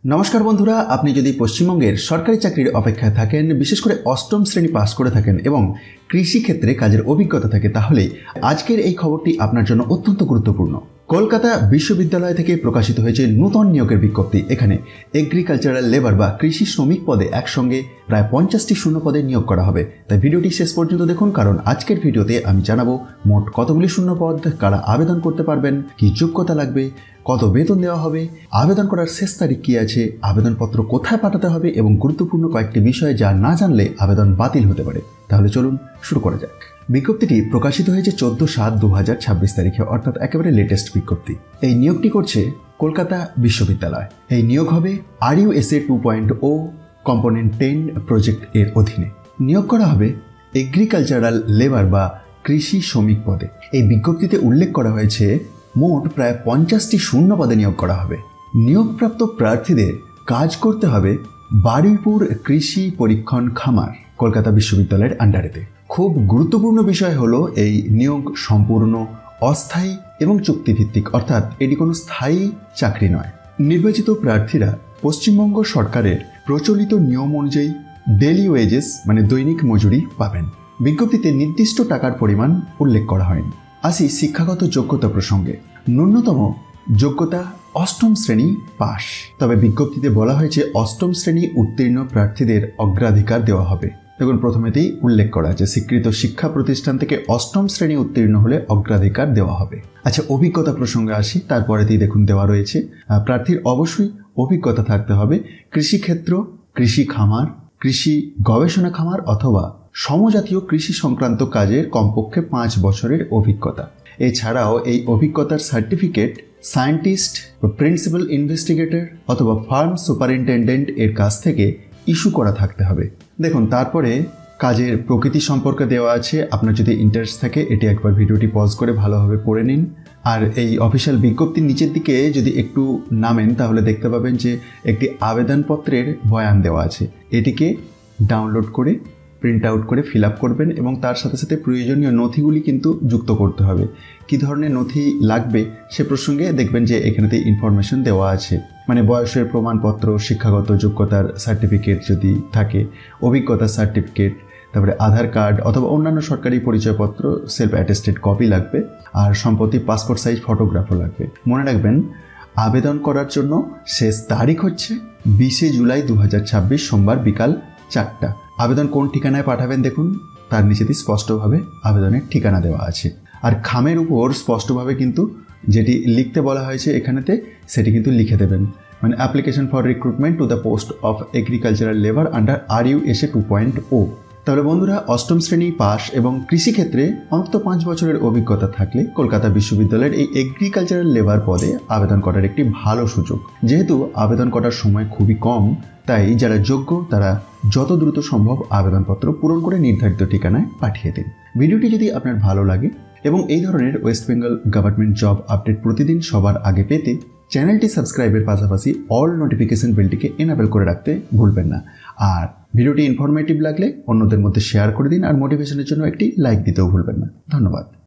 নমস্কার বন্ধুরা, আপনি যদি পশ্চিমবঙ্গের সরকারি চাকরির অপেক্ষায় থাকেন, বিশেষ করে অষ্টম শ্রেণী পাস করে থাকেন এবং কৃষি ক্ষেত্রে কাজের অভিজ্ঞতা থাকে, তাহলে আজকের এই খবরটি আপনার জন্য অত্যন্ত গুরুত্বপূর্ণ। কলকাতা বিশ্ববিদ্যালয় থেকে প্রকাশিত হয়েছে নূতন নিয়োগের বিজ্ঞপ্তি। এখানে এগ্রিকালচারাল লেবার বা কৃষি শ্রমিক পদে একসঙ্গে প্রায় 50টি শূন্য পদে নিয়োগ করা হবে। তাই ভিডিওটি শেষ পর্যন্ত দেখুন, কারণ আজকের ভিডিওতে আমি জানাবো মোট কতগুলি শূন্য পদ, কারা আবেদন করতে পারবেন, কি যোগ্যতা লাগবে, কত বেতন দেওয়া হবে, আবেদন করার শেষ তারিখ কী আছে, আবেদনপত্র কোথায় পাঠাতে হবে এবং গুরুত্বপূর্ণ কয়েকটি বিষয় যা না জানলে আবেদন বাতিল হতে পারে। তাহলে চলুন শুরু করা যাক। বিজ্ঞপ্তিটি প্রকাশিত হয়েছে 14/7/2026 তারিখে, অর্থাৎ একেবারে লেটেস্ট বিজ্ঞপ্তি। এই নিয়োগটি করছে কলকাতা বিশ্ববিদ্যালয়। এই নিয়োগ হবে RUSA 2.0 কম্পোনেন্ট 10 প্রজেক্ট এর অধীনে। নিয়োগ করা হবে এগ্রিকালচারাল লেবার বা কৃষি শ্রমিক পদে। এই বিজ্ঞপ্তিতে উল্লেখ করা হয়েছে মোট প্রায় 50টি শূন্য পদে নিয়োগ করা হবে। নিয়োগপ্রাপ্ত প্রার্থীদের কাজ করতে হবে বারুইপুর কৃষি পরীক্ষণ খামার, কলকাতা বিশ্ববিদ্যালয়ের আন্ডারেতে। খুব গুরুত্বপূর্ণ বিষয় হলো এই নিয়োগ সম্পূর্ণ অস্থায়ী এবং চুক্তিভিত্তিক, অর্থাৎ এটি কোনো স্থায়ী চাকরি নয়। নির্বাচিত প্রার্থীরা পশ্চিমবঙ্গ সরকারের প্রচলিত নিয়ম অনুযায়ী ডেইলি ওয়েজেস মানে দৈনিক মজুরি পাবেন। বিজ্ঞপ্তিতে নির্দিষ্ট টাকার পরিমাণ উল্লেখ করা হয়নি। আসি শিক্ষাগত যোগ্যতা প্রসঙ্গে। ন্যূনতম যোগ্যতা অষ্টম শ্রেণী পাস। তবে বিজ্ঞপ্তিতে বলা হয়েছে অষ্টম শ্রেণী উত্তীর্ণ প্রার্থীদের অগ্রাধিকার দেওয়া হবে। দেখুন, প্রথমেতেই উল্লেখ করা আছে স্বীকৃত শিক্ষা প্রতিষ্ঠান থেকে অষ্টম শ্রেণী উত্তীর্ণ হলে অগ্রাধিকার দেওয়া হবে। আচ্ছা, অভিজ্ঞতা প্রসঙ্গে আসি। তারপরেতেই দেখুন দেওয়া রয়েছে প্রার্থীর অবশ্যই অভিজ্ঞতা থাকতে হবে কৃষিক্ষেত্র, কৃষি খামার, কৃষি গবেষণা খামার অথবা সমজাতীয় কৃষি সংক্রান্ত কাজের কমপক্ষে 5 বছরের অভিজ্ঞতা। এছাড়াও এই অভিজ্ঞতার সার্টিফিকেট সায়েন্টিস্ট, প্রিন্সিপাল ইনভেস্টিগেটর অথবা ফার্ম সুপারিনটেন্ডেন্ট এর কাছ থেকে ইস্যু করা থাকতে হবে। দেখুন, তারপরে কাজের প্রকৃতি সম্পর্কে দেওয়া আছে। আপনার যদি ইন্টারেস্ট থাকে এটি একবার ভিডিওটি পজ করে ভালোভাবে পড়ে নিন। আর এই অফিসিয়াল বিজ্ঞপ্তির নিচের দিকে যদি একটু নামেন তাহলে দেখতে পাবেন যে একটি আবেদনপত্রের বয়ান দেওয়া আছে। এটিকে ডাউনলোড করে প্রিন্ট আউট করে ফিল আপ করবেন এবং তার সাথে সাথে প্রয়োজনীয় নথিগুলি কিন্তু যুক্ত করতে হবে। কী ধরনের নথি লাগবে সে প্রসঙ্গে দেখবেন যে এখানেতে ইনফরমেশন দেওয়া আছে, মানে বয়সের প্রমাণপত্র, শিক্ষাগত যোগ্যতার সার্টিফিকেট যদি থাকে, অভিজ্ঞতার সার্টিফিকেট, তারপরে আধার কার্ড অথবা অন্যান্য সরকারি পরিচয়পত্র, সেলফ অ্যাটেস্টেড কপি লাগবে, আর সম্প্রতি পাসপোর্ট সাইজ ফটোগ্রাফও লাগবে। মনে রাখবেন, আবেদন করার জন্য শেষ তারিখ হচ্ছে 20 জুলাই 2026 সোমবার বিকাল 4টা। আবেদন কোন ঠিকানায় পাঠাবেন দেখুন, তার নিচেতে স্পষ্টভাবে আবেদনের ঠিকানা দেওয়া আছে। আর খামের উপর স্পষ্টভাবে কিন্তু যেটি লিখতে বলা হয়েছে এখানেতে সেটি কিন্তু লিখে দেবেন, মানে application for recruitment to the post of agricultural labour under RUSA 2.0। তাহলে বন্ধুরা, অষ্টম শ্রেণী পাস এবং কৃষিক্ষেত্রে অন্তত 5 বছরের অভিজ্ঞতা থাকলে কলকাতা বিশ্ববিদ্যালয়ের এই এগ্রিকালচারাল লেবার পদে আবেদন করার একটি ভালো সুযোগ। যেহেতু আবেদন করার সময় খুবই কম, তাই যারা যোগ্য তারা যত দ্রুত সম্ভব আবেদনপত্র পূরণ করে নির্ধারিত ঠিকানায় পাঠিয়ে দিন। ভিডিওটি যদি আপনার ভালো লাগে এবং এই ধরনের West Bengal government job update প্রতিদিন সবার আগে পেতে চ্যানেলটি সাবস্ক্রাইবের পাশাপাশি অল নোটিফিকেশন বেলটিকে এনাবেল করে রাখতে ভুলবেন না। আর ভিডিওটি ইনফরমেটিভ লাগলে অন্যদের মধ্যে শেয়ার করে দিন, আর মোটিভেশনের জন্য একটি লাইক দিতেও ভুলবেন না। ধন্যবাদ।